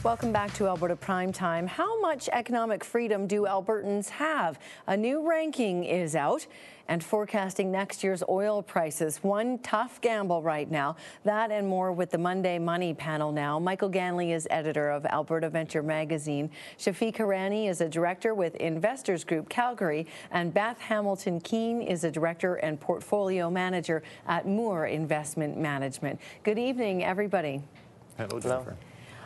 Welcome back to Alberta Primetime. How much economic freedom do Albertans have? A new ranking is out and forecasting next year's oil prices. One tough gamble right now. That and more with the Monday Money panel now. Michael Ganley is editor of Alberta Venture Magazine. Shafik Hirani is a director with Investors Group Calgary. And Beth Hamilton-Keene is a director and portfolio manager at Mawer Investment Management. Good evening, everybody. Hello, Jennifer.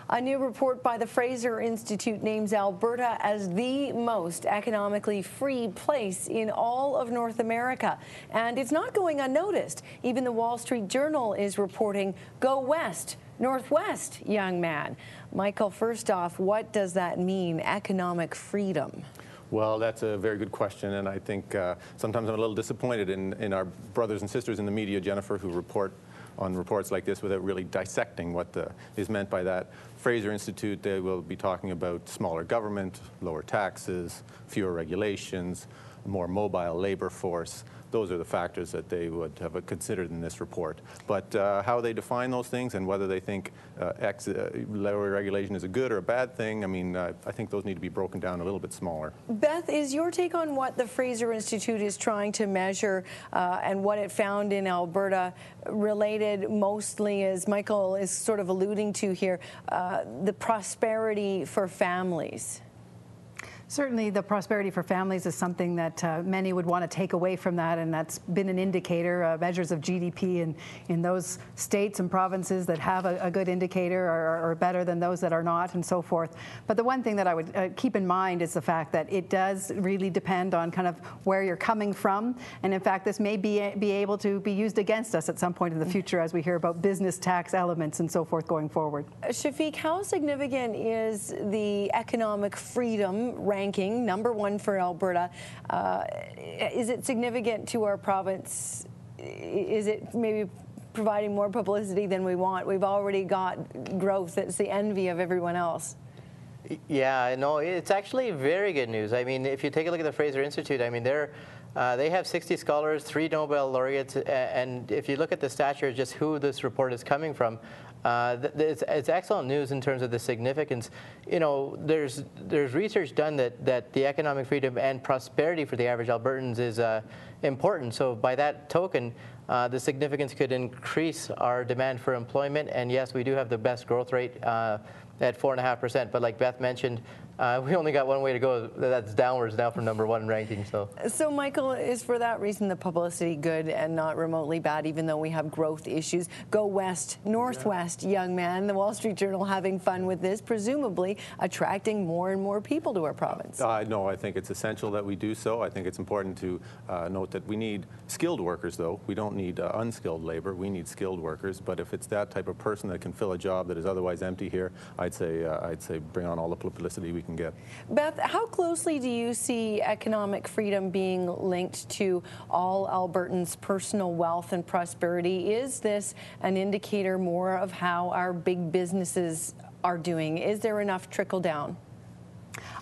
A new report by the Fraser Institute names Alberta as the most economically free place in all of North America. And it's not going unnoticed. Even the Wall Street Journal is reporting, "Go west, northwest, young man." Michael, first off, what does that mean, economic freedom? Well, that's a very good question, and I think sometimes I'm a little disappointed in our brothers and sisters in the media, Jennifer, who report on reports like this without really dissecting what is meant by that. Fraser Institute, they will be talking about smaller government, lower taxes, fewer regulations, a more mobile labor force. Those are the factors that they would have considered in this report. But how they define those things and whether they think lower regulation is a good or a bad thing, I mean, I think those need to be broken down a little bit smaller. Beth, is your take on what the Fraser Institute is trying to measure and what it found in Alberta related mostly, as Michael is sort of alluding to here, the prosperity for families? Certainly the prosperity for families is something that many would want to take away from that, and that's been an indicator. Measures of GDP in those states and provinces that have a good indicator are better than those that are not, and so forth. But the one thing that I would keep in mind is the fact that it does really depend on kind of where you're coming from, and in fact this may be able to be used against us at some point in the future as we hear about business tax elements and so forth going forward. Shafik, how significant is the economic freedom ranking, number one for Alberta? Is it significant to our province? Is it maybe providing more publicity than we want? We've already got growth that's the envy of everyone else. Yeah, no, it's actually very good news. I mean, if you take a look at the Fraser Institute, I mean, they have 60 scholars, 3 Nobel laureates, and if you look at the stature, just who this report is coming from, it's excellent news in terms of the significance. You know, there's research done that the economic freedom and prosperity for the average Albertans is important. So by that token, the significance could increase our demand for employment. And yes, we do have the best growth rate at 4.5%. But like Beth mentioned, we only got one way to go. That's downwards now from #1 ranking. So Michael, is for that reason the publicity good and not remotely bad, even though we have growth issues? Go west, northwest, young man. The Wall Street Journal having fun with this, presumably attracting more and more people to our province. No, I think it's essential that we do so. I think it's important to note that we need skilled workers, though. We don't need unskilled labor. We need skilled workers. But if it's that type of person that can fill a job that is otherwise empty here, I'd say bring on all the publicity we can get. Beth, how closely do you see economic freedom being linked to all Albertans' personal wealth and prosperity? Is this an indicator more of how our big businesses are doing? Is there enough trickle down?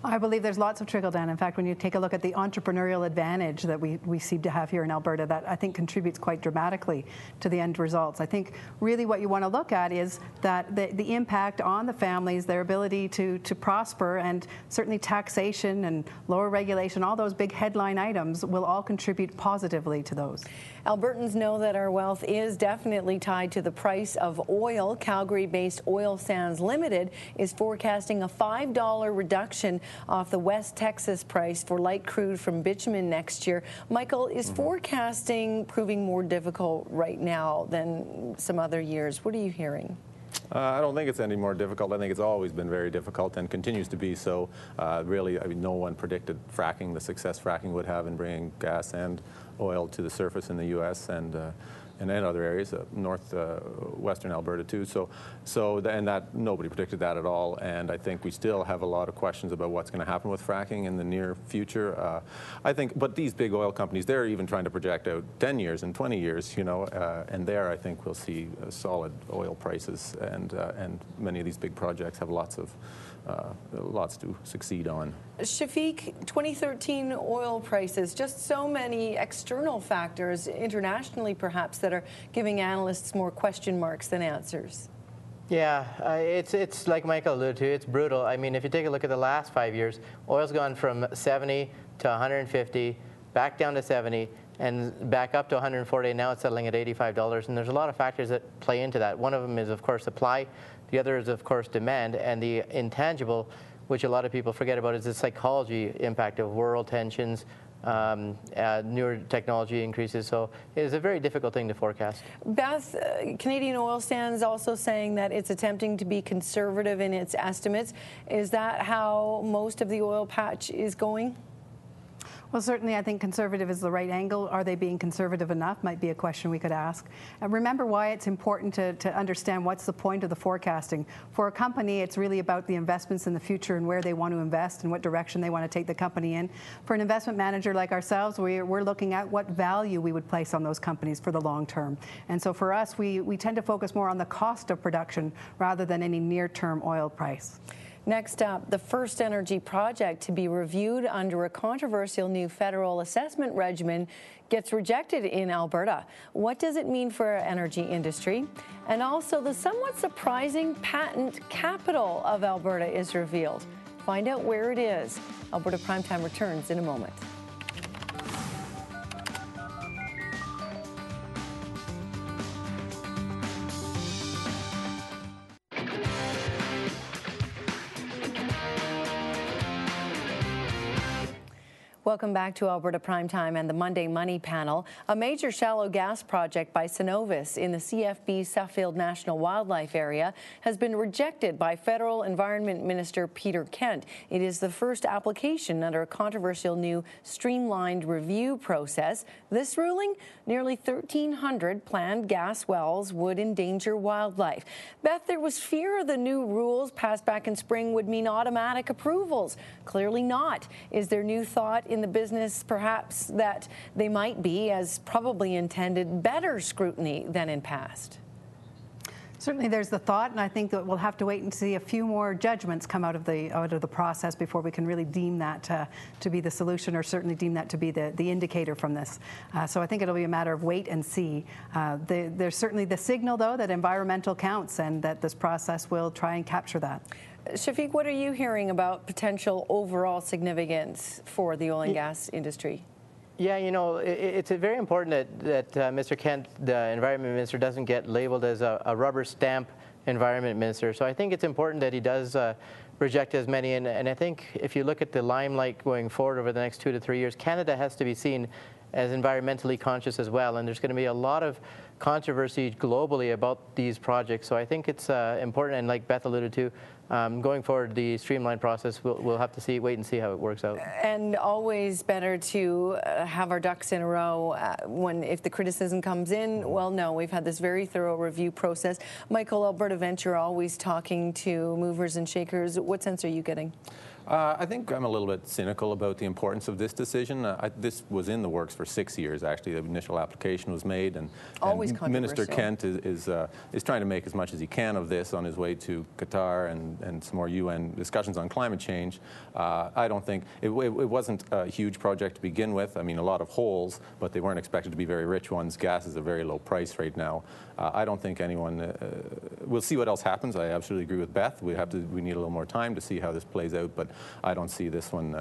I believe there's lots of trickle down. In fact, when you take a look at the entrepreneurial advantage that we seem to have here in Alberta, that I think contributes quite dramatically to the end results. I think really what you want to look at is that the impact on the families, their ability to prosper, and certainly taxation and lower regulation, all those big headline items will all contribute positively to those. Albertans know that our wealth is definitely tied to the price of oil. Calgary-based Oil Sands Limited is forecasting a $5 reduction off the West Texas price for light crude from bitumen next year. Michael, is forecasting proving more difficult right now than some other years? What are you hearing? I don't think it's any more difficult. I think it's always been very difficult and continues to be so. Really, I mean, no one predicted fracking, the success fracking would have in bringing gas and oil to the surface in the U.S. and in other areas, northwestern Alberta too. And that nobody predicted that at all. And I think we still have a lot of questions about what's going to happen with fracking in the near future. I think, but these big oil companies, they're even trying to project out 10 years and 20 years, you know, and there I think we'll see solid oil prices, and many of these big projects have lots to succeed on. Shafik, 2013 oil prices, just so many external factors internationally perhaps that are giving analysts more question marks than answers. Yeah, it's like Michael alluded to, it's brutal. I mean, if you take a look at the last 5 years, oil's gone from 70 to 150, back down to 70, and back up to 140, and now it's settling at $85. And there's a lot of factors that play into that. One of them is, of course, supply. The other is, of course, demand. And the intangible, which a lot of people forget about, is the psychology impact of world tensions, newer technology increases. So it is a very difficult thing to forecast. Beth, Canadian Oil Sands also saying that it's attempting to be conservative in its estimates. Is that how most of the oil patch is going? Well, certainly I think conservative is the right angle. Are they being conservative enough might be a question we could ask. And remember why it's important to understand what's the point of the forecasting. For a company, it's really about the investments in the future and where they want to invest and what direction they want to take the company in. For an investment manager like ourselves, we're looking at what value we would place on those companies for the long term. And so for us, we tend to focus more on the cost of production rather than any near-term oil price. Next up, the first energy project to be reviewed under a controversial new federal assessment regimen gets rejected in Alberta. What does it mean for our energy industry? And also, the somewhat surprising patent capital of Alberta is revealed. Find out where it is. Alberta Primetime returns in a moment. Welcome back to Alberta Primetime and the Monday Money Panel. A major shallow gas project by Cenovus in the CFB Suffield National Wildlife Area has been rejected by Federal Environment Minister Peter Kent. It is the first application under a controversial new streamlined review process. This ruling, nearly 1,300 planned gas wells would endanger wildlife. Beth, there was fear the new rules passed back in spring would mean automatic approvals. Clearly not. Is there new thought in the business, perhaps, that they might be, as probably intended, better scrutiny than in past? Certainly there's the thought, and I think that we'll have to wait and see a few more judgments come out of the process before we can really deem that to be the solution, or certainly deem that to be the indicator from this. So I think it'll be a matter of wait and see. There's certainly the signal, though, that environmental counts and that this process will try and capture that. Shafik, what are you hearing about potential overall significance for the oil and gas industry? Yeah, you know, it's very important that Mr. Kent, the Environment Minister, doesn't get labeled as a rubber stamp Environment Minister. So I think it's important that he does reject as many. And I think if you look at the limelight going forward over the next 2 to 3 years, Canada has to be seen as environmentally conscious as well. And there's going to be a lot of controversy globally about these projects. So I think it's important, and like Beth alluded to, going forward, the streamlined process, we'll have to wait and see how it works out. And always better to have our ducks in a row if the criticism comes in. Well, no, we've had this very thorough review process. Michael, Alberta Venture always talking to movers and shakers. What sense are you getting? I think I'm a little bit cynical about the importance of this decision. This was in the works for 6 years, actually. The initial application was made, and Minister Kent is trying to make as much as he can of this on his way to Qatar and some more UN discussions on climate change. I don't think it wasn't a huge project to begin with. I mean, a lot of holes, but they weren't expected to be very rich ones. Gas is a very low price right now. I don't think anyone. We'll see what else happens. I absolutely agree with Beth. We need a little more time to see how this plays out, but I don't see this one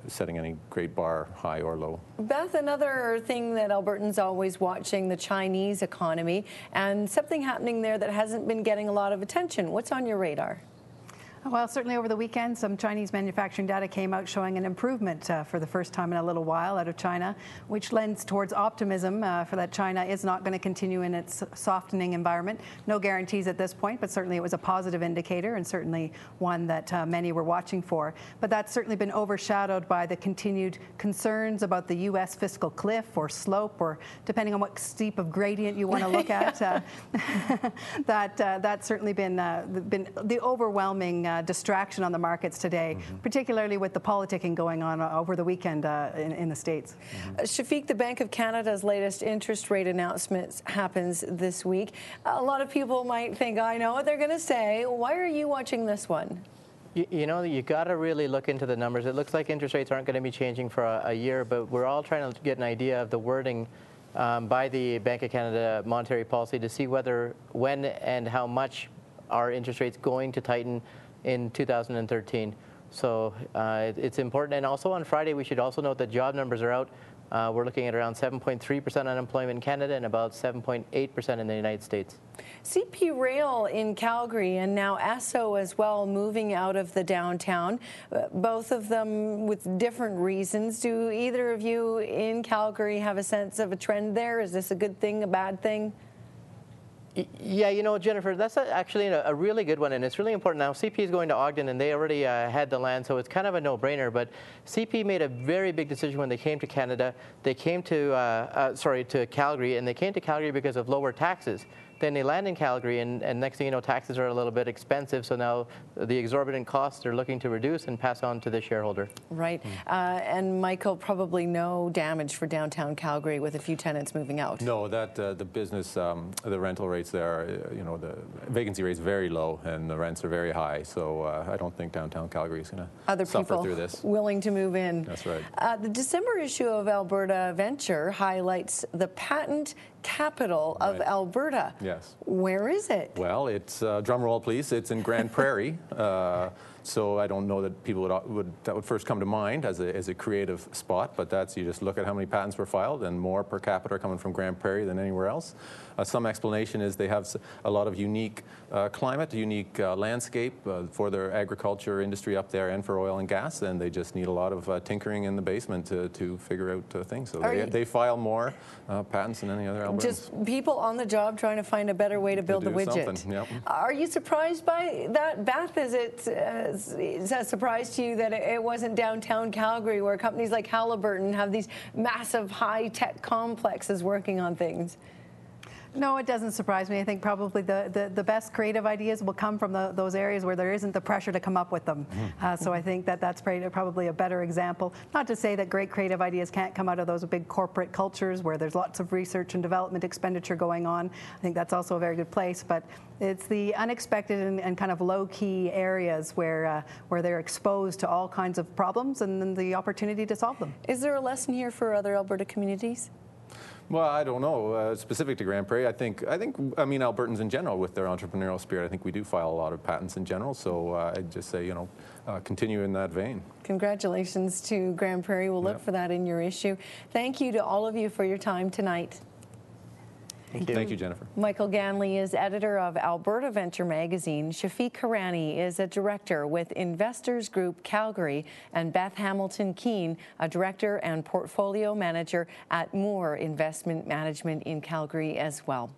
setting any great bar, high or low. Beth, another thing that Albertans always watching, the Chinese economy, and something happening there that hasn't been getting a lot of attention. What's on your radar? Well, certainly over the weekend, some Chinese manufacturing data came out showing an improvement for the first time in a little while out of China, which lends towards optimism for that China is not going to continue in its softening environment. No guarantees at this point, but certainly it was a positive indicator and certainly one that many were watching for. But that's certainly been overshadowed by the continued concerns about the U.S. fiscal cliff or slope, or depending on what steep of gradient you want to look at. That's certainly been the overwhelming distraction on the markets today, particularly with the politicking going on over the weekend in the States. Shafik, the Bank of Canada's latest interest rate announcement happens this week. A lot of people might think, I know what they're going to say. Why are you watching this one? You know, you got to really look into the numbers. It looks like interest rates aren't going to be changing for a year, but we're all trying to get an idea of the wording by the Bank of Canada monetary policy to see whether, when and how much are interest rates going to tighten in 2013? So it's important. And also on Friday, we should also note that job numbers are out. We're looking at around 7.3% unemployment in Canada and about 7.8% in the United States. CP Rail in Calgary and now Esso as well moving out of the downtown, both of them with different reasons. Do either of you in Calgary have a sense of a trend there? Is this a good thing, a bad thing? Yeah, you know, Jennifer, that's actually a really good one, and it's really important now. CP is going to Ogden, and they already had the land, so it's kind of a no-brainer. But CP made a very big decision when they came to Canada. They came to Calgary, and they came to Calgary because of lower taxes. Then they land in Calgary, and next thing you know, taxes are a little bit expensive, so now the exorbitant costs they're looking to reduce and pass on to the shareholder. Right. And Michael, probably no damage for downtown Calgary with a few tenants moving out. No, that the business, the rental rates there, are, the vacancy rate's very low and the rents are very high, so I don't think downtown Calgary is going to suffer through this. Willing to move in. That's right. The December issue of Alberta Venture highlights the patent capital of Alberta. Yes. Where is it? Well, it's, drum roll please, it's in Grand Prairie. So I don't know that people that would first come to mind as a creative spot, but that's, you just look at how many patents were filed and more per capita coming from Grand Prairie than anywhere else. Some explanation is they have a lot of unique climate, unique landscape for their agriculture industry up there and for oil and gas, and they just need a lot of tinkering in the basement to figure out things. So they file more patents than any other Albertans. Just people on the job trying to find a better way to build the widget. Yep. Are you surprised by that, Beth? Is it a surprise to you that it wasn't downtown Calgary where companies like Halliburton have these massive high-tech complexes working on things? No, it doesn't surprise me. I think probably the best creative ideas will come from those areas where there isn't the pressure to come up with them. So I think that's probably a better example. Not to say that great creative ideas can't come out of those big corporate cultures where there's lots of research and development expenditure going on. I think that's also a very good place. But it's the unexpected and kind of low-key areas where they're exposed to all kinds of problems and then the opportunity to solve them. Is there a lesson here for other Alberta communities? Well, I don't know. Specific to Grand Prairie, I mean, Albertans in general, with their entrepreneurial spirit, I think we do file a lot of patents in general. So I'd just say, continue in that vein. Congratulations to Grand Prairie. We'll look for that in your issue. Thank you to all of you for your time tonight. Thank you, Jennifer. Michael Ganley is editor of Alberta Venture Magazine. Shafik Hirani is a director with Investors Group Calgary, and Beth Hamilton-Keene, a director and portfolio manager at Mawer Investment Management in Calgary as well.